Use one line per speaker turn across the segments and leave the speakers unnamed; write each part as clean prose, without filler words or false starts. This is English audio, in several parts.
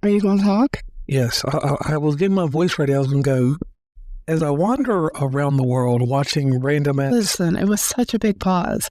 Are you going to talk?
Yes, I was getting my voice ready. I was going to go. As I wander around the world watching random ass...
Listen, it was such a big pause.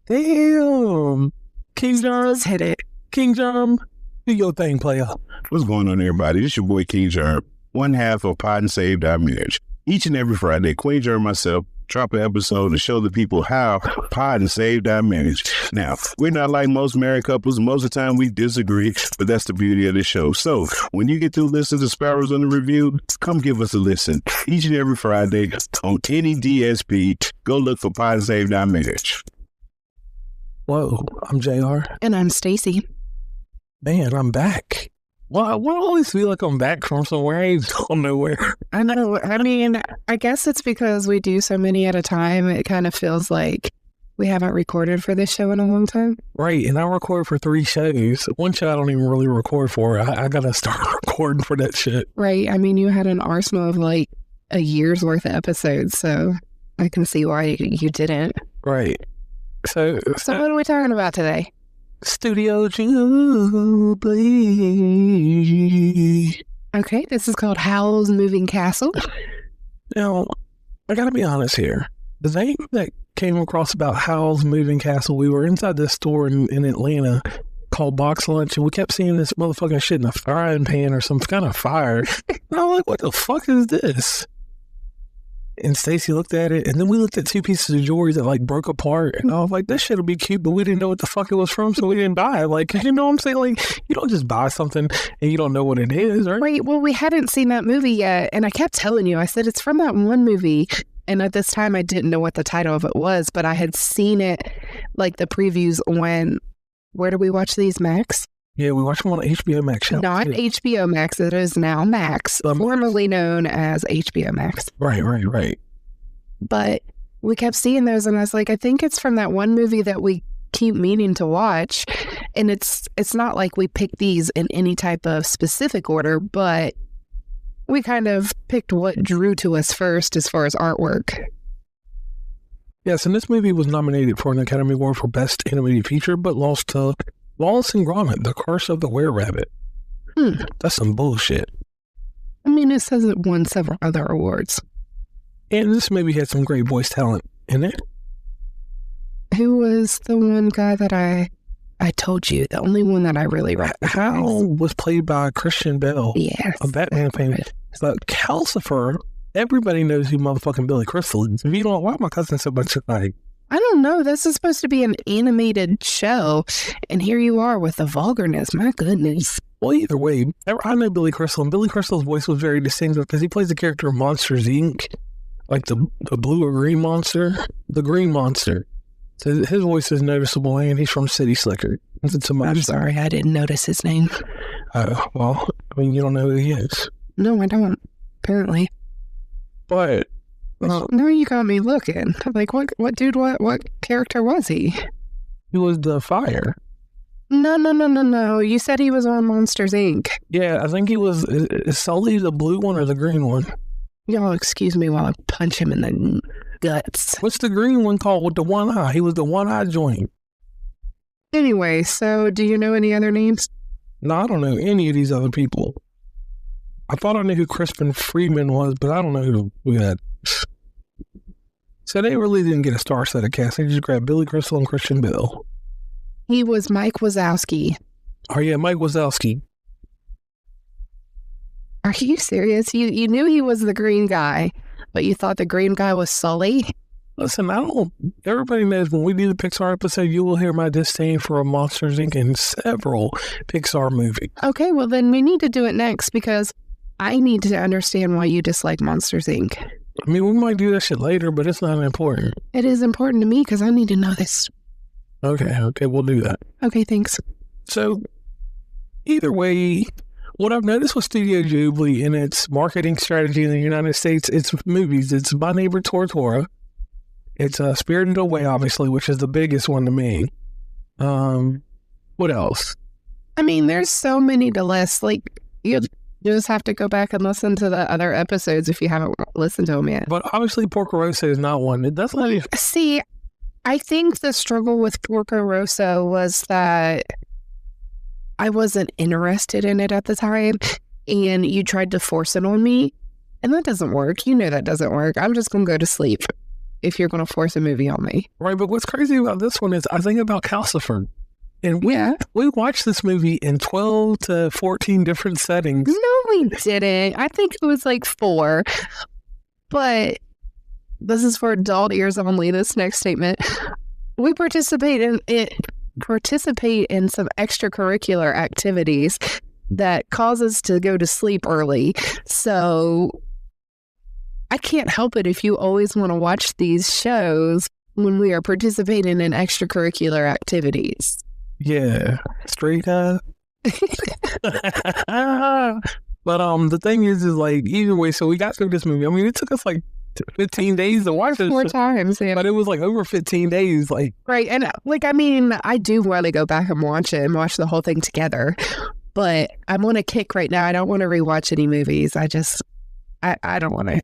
Damn. King John,
Hit it.
King John, do your thing, player.
What's going on, everybody? This your boy King Germ, one half of Pod and Saved Our Marriage. Each and every Friday, Queen Germ and myself drop an episode to show the people how Pod and Saved Our Marriage. Now, we're not like most married couples. Most of the time we disagree, but that's the beauty of the show. So when you get to listen to Sparrows on the Review, come give us a listen. Each and every Friday on any DSP, go look for Pod and Saved Our Marriage.
Whoa, I'm JR.
And I'm Stacey.
Man, I'm back. Well, I always feel like I'm back from somewhere. I don't know where.
I know. I mean, I guess it's because we do so many at a time. It kind of feels like we haven't recorded for this show in a long time.
Right, and I record for 3 shows. One show I don't even really record for. I got to start recording for that shit.
Right. I mean, you had an arsenal of like a year's worth of episodes, so I can see why you didn't.
Right. So
what are we talking about today?
Studio Ghibli.
Okay, this is called Howl's Moving Castle.
Now, I gotta be honest here. The name that came across about Howl's Moving Castle, we were inside this store in Atlanta called Box Lunch, and we kept seeing this motherfucking shit in a frying pan or some kind of fire. And I was like, what the fuck is this? And Stacey looked at it, and then we looked at 2 pieces of jewelry that like broke apart, and I was like, this shit'll be cute, but we didn't know what the fuck it was from, so we didn't buy it. Like, you know what I'm saying? Like, you don't just buy something and you don't know what it is, right?
Right, well, we hadn't seen that movie yet, and I kept telling you, I said, it's from that one movie, and at this time I didn't know what the title of it was, but I had seen it, like the previews on, where do we watch these, Max?
Yeah, we watched them on HBO Max.
Not HBO Max, it is now Max, formerly known as HBO Max.
Right.
But we kept seeing those, and I was like, I think it's from that one movie that we keep meaning to watch. And it's not like we picked these in any type of specific order, but we kind of picked what drew to us first as far as artwork.
Yes, and this movie was nominated for an Academy Award for Best Animated Feature, but lost to Wallace and Gromit, The Curse of the Were-Rabbit. That's some bullshit.
I mean, it says it won several other awards.
And this movie had some great voice talent in it.
Who was the one guy that I told you, the only one that I really recognized?
Howl was played by Christian Bale.
Yes.
A Batman fan. But Calcifer, everybody knows who motherfucking Billy Crystal is. If you don't, why my cousin so much like...
I don't know. This is supposed to be an animated show, and here you are with the vulgarness. My goodness.
Well, either way, I know Billy Crystal, and Billy Crystal's voice was very distinctive because he plays the character of Monsters, Inc., like the blue or green monster, the green monster. So his voice is noticeable, and he's from City Slicker.
I'm sorry, I didn't notice his name.
Well, I mean, you don't know who he is.
No, I don't, apparently.
But...
now you got me looking. Like, what dude, what character was he?
He was the fire.
No. You said he was on Monsters, Inc.
Yeah, I think he was. Is Sully the blue one or the green one?
Y'all excuse me while I punch him in the guts.
What's the green one called with the one eye? He was the one-eye joint.
Anyway, so do you know any other names?
No, I don't know any of these other people. I thought I knew who Crispin Freeman was, but I don't know who we had. So they really didn't get a star-studded cast. They just grabbed Billy Crystal and Christian Bale.
He was Mike Wazowski.
Oh, yeah, Mike Wazowski.
Are you serious? You knew he was the green guy, but you thought the green guy was Sully?
Listen, everybody knows when we do the Pixar episode, you will hear my disdain for Monsters, Inc. in several Pixar movies.
Okay, well then we need to do it next because I need to understand why you dislike Monsters, Inc.
I mean, we might do that shit later, but it's not important.
It is important to me because I need to know this.
Okay, we'll do that.
Okay, thanks.
So, either way, what I've noticed with Studio Ghibli in its marketing strategy in the United States, it's movies. It's My Neighbor Totoro. It's Spirited Away, obviously, which is the biggest one to me. What else?
I mean, there's so many to list. Like, you just have to go back and listen to the other episodes if you haven't listened to them yet.
But obviously, Porco Rosso is not one. That's not even...
See, I think the struggle with Porco Rosso was that I wasn't interested in it at the time, and you tried to force it on me, and that doesn't work. You know that doesn't work. I'm just going to go to sleep if you're going to force a movie on me.
Right, but what's crazy about this one is I think about Calcifer. And we watched this movie in 12 to 14 different settings.
No, we didn't. I think it was like 4. But this is for adult ears only, this next statement. We participate in some extracurricular activities that cause us to go to sleep early. So I can't help it if you always want to watch these shows when we are participating in extracurricular activities.
Yeah, straight up. But the thing is like, either way, so we got through this movie. I mean, it took us like 15 days to watch it
4 times, yeah.
But it was like over 15 days, like.
Right, and like, I mean, I do want to go back and watch it and watch the whole thing together, but I'm on a kick right now. I don't want to rewatch any movies. I don't want to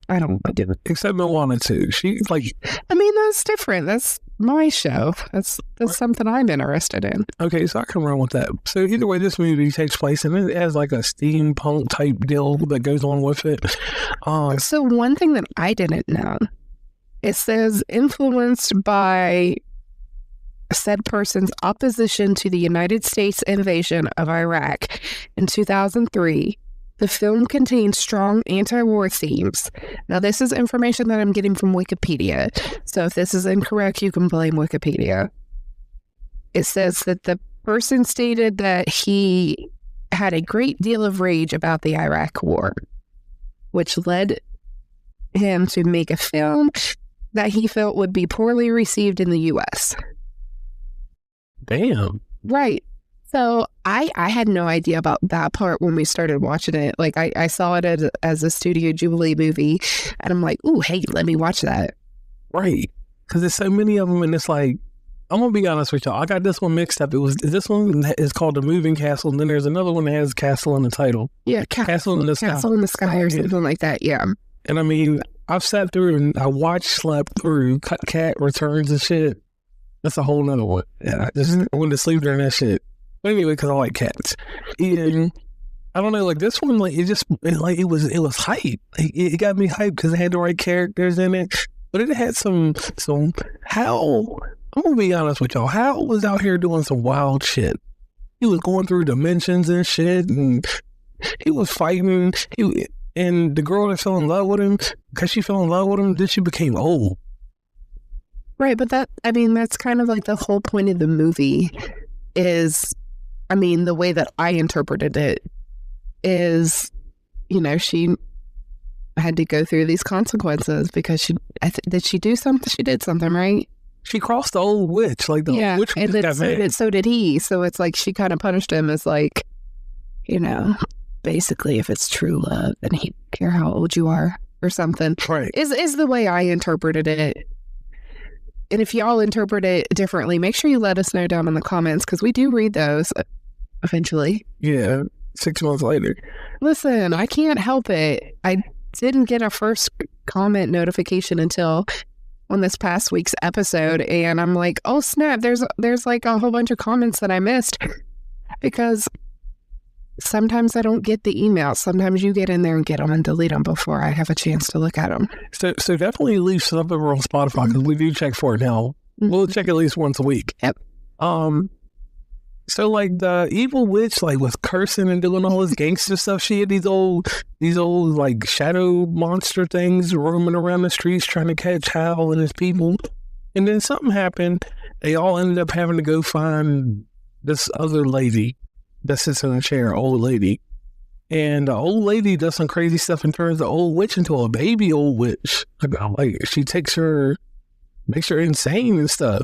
do it.
Except Moana too. She's like,
I mean, that's different. That's my show. That's something I'm interested in.
Okay, so I can run with that. So either way, this movie takes place, and it has like a steampunk type deal that goes on with it.
So one thing that I didn't know, it says influenced by said person's opposition to the United States invasion of Iraq in 2003. The film contains strong anti-war themes. Now, this is information that I'm getting from Wikipedia. So if this is incorrect, you can blame Wikipedia. It says that the person stated that he had a great deal of rage about the Iraq War, which led him to make a film that he felt would be poorly received in the U.S.
Damn.
Right. So I had no idea about that part when we started watching it. Like, I saw it as a Studio Ghibli movie, and I'm like, ooh, hey, let me watch that.
Right. Because there's so many of them, and it's like, I'm going to be honest with y'all. I got this one mixed up. This one is called The Moving Castle, and then there's another one that has Castle in the title.
Yeah,
Castle in the Sky.
Castle in the Sky or something like that, yeah.
And I mean, I've sat through and I slept through Cat Returns and shit. That's a whole nother one. Yeah, I went to sleep during that shit. But anyway, because I like cats. And I don't know, like this one, like it was hype. Like, it got me hyped because it had the right characters in it. But it had some Howl. I'm gonna be honest with y'all. Howl was out here doing some wild shit. He was going through dimensions and shit, and he was fighting. And the girl that fell in love with him, because she fell in love with him, then she became old.
Right, but that's kind of like the whole point of the movie is, I mean, the way that I interpreted it is, you know, she had to go through these consequences because did she do something? She did something, right?
She crossed the old witch, like the old witch got mad.
So did he. So it's like she kind of punished him as like, you know, basically if it's true love, then he don't care how old you are or something.
Right.
Is the way I interpreted it. And if y'all interpret it differently, make sure you let us know down in the comments because we do read those eventually.
Yeah, 6 months later.
Listen, I can't help it. I didn't get a first comment notification until on this past week's episode, and I'm like, oh snap, there's like a whole bunch of comments that I missed because sometimes I don't get the emails. Sometimes you get in there and get them and delete them before I have a chance to look at them.
So definitely leave something on Spotify because we do check for it now. We'll check at least once a week.
Yep.
So like the evil witch like was cursing and doing all this gangster stuff. She had these old like shadow monster things roaming around the streets trying to catch Howl and his people. And then something happened. They all ended up having to go find this other lady that sits in a chair, old lady. And the old lady does some crazy stuff and turns the old witch into a baby old witch. Like she makes her insane and stuff.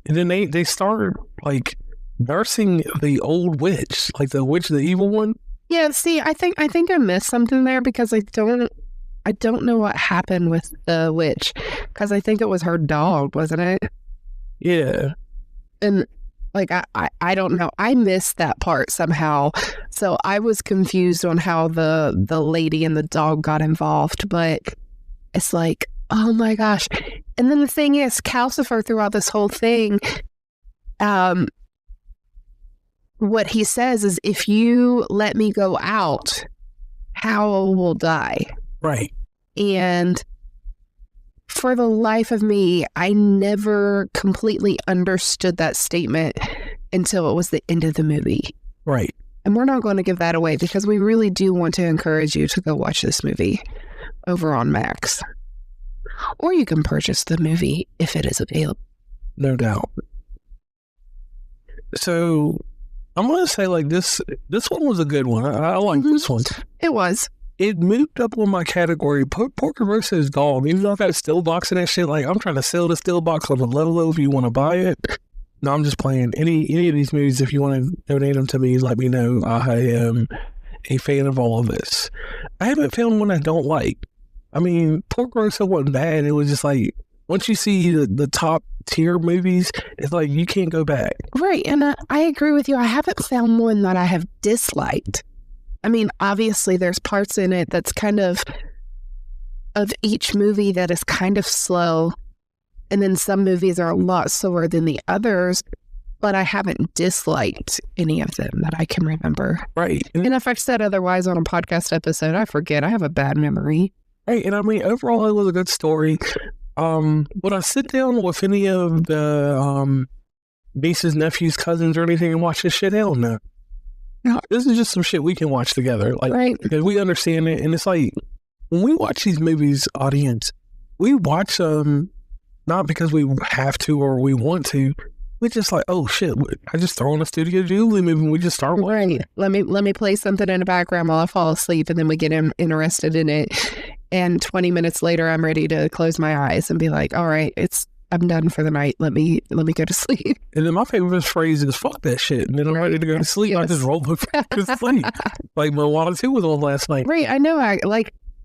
And then they start like nursing the old witch, like the witch, the evil one.
Yeah, see, I think I missed something there because I don't know what happened with the witch because I think it was her dog, wasn't it?
Yeah.
And like, I don't know. I missed that part somehow. So I was confused on how the lady and the dog got involved. But it's like, oh my gosh. And then the thing is, Calcifer throughout this whole thing, what he says is, if you let me go out, Howl will die.
Right.
And for the life of me, I never completely understood that statement until it was the end of the movie.
Right.
And we're not going to give that away because we really do want to encourage you to go watch this movie over on Max. Or you can purchase the movie if it is available.
No doubt. So I'm going to say like this one was a good one. I like this one.
It was.
It moved up on my category. Porco Rosso is gone. Even though I've got a still box and that shit, like I'm trying to sell the still box on the low if you want to buy it. No, I'm just playing. Any of these movies, if you want to donate them to me, let me know. I am a fan of all of this. I haven't found one I don't like. I mean, Porco Rosso wasn't bad. It was just like, once you see the top tier movies, it's like you can't go back.
Right. And I agree with you. I haven't found one that I have disliked. I mean, obviously there's parts in it that's kind of each movie that is kind of slow. And then some movies are a lot slower than the others, but I haven't disliked any of them that I can remember.
Right.
And if I've said otherwise on a podcast episode, I forget. I have a bad memory.
Right. And I mean, overall, it was a good story. Would I sit down with any of the nieces, nephews, cousins, or anything and watch this shit? Hell no. No, this is just some shit we can watch together. Like,
right.
Because we understand it. And it's like, when we watch these movies, audience, we watch them not because we have to or we want to. We're just like, oh shit, I just throw on a Studio Ghibli movie and we just start watching.
Right. Let me play something in the background while I fall asleep, and then we get interested in it. And 20 minutes later, I'm ready to close my eyes and be like, all right, I'm done for the night. Let me go to sleep.
And then my favorite phrase is fuck that shit. And then I'm ready to go to sleep. Yes. I just roll over to sleep. Like Moana 2 was on last night.
Right. I know.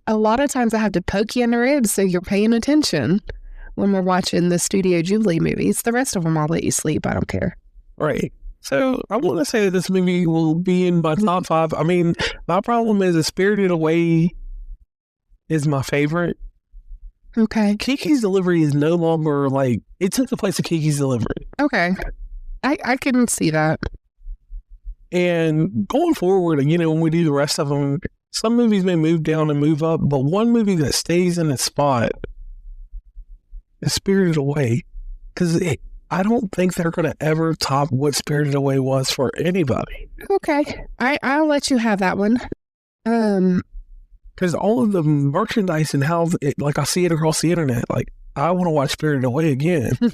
A lot of times I have to poke you in the ribs so you're paying attention when we're watching the Studio Ghibli movies. The rest of them I'll let you sleep. I don't care.
Right. So I want to say that this movie will be in my top 5. I mean, my problem is Spirited Away is my favorite.
Okay.
Kiki's Delivery is no longer like, it took the place of Kiki's Delivery.
Okay. I can see that.
And going forward, when we do the rest of them, some movies may move down and move up, but one movie that stays in its spot is Spirited Away. Because I don't think they're going to ever top what Spirited Away was for anybody.
Okay. I'll let you have that one.
Because all of the merchandise and how, I see it across the internet, I want to watch Spirited Away again. We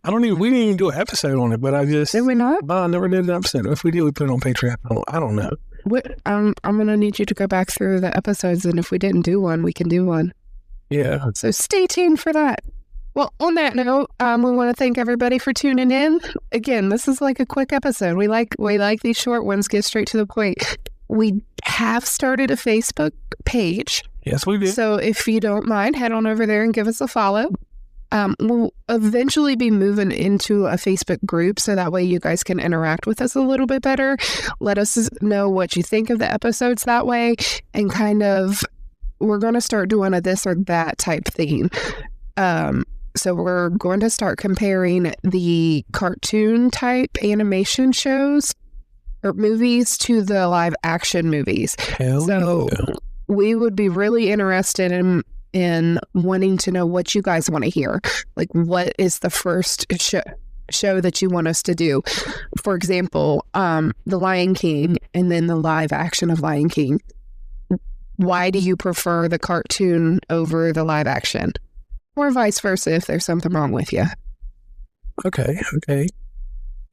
didn't even do an episode on it, but I just...
Did we not?
No, I never did an episode. If we did, we put it on Patreon. I don't know.
I'm going to need you to go back through the episodes, and if we didn't do one, we can do one.
Yeah.
So stay tuned for that. Well, on that note, we want to thank everybody for tuning in. Again, this is like a quick episode. We like these short ones, get straight to the point. We have started a Facebook page.
Yes, we do.
So if you don't mind, head on over there and give us a follow. We'll eventually be moving into a Facebook group, so that way you guys can interact with us a little bit better. Let us know what you think of the episodes that way, and kind of, we're going to start doing a this or that type theme. So we're going to start comparing the cartoon type animation shows or movies to the live action movies. So we would be really interested in wanting to know what you guys want to hear. Like, what is the first show that you want us to do? For example, The Lion King and then the live action of Lion King. Why do you prefer the cartoon over the live action? Or vice versa if there's something wrong with you.
Okay.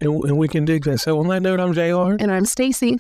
And we can dig that. So on that note, I'm JR.
And I'm Stacey.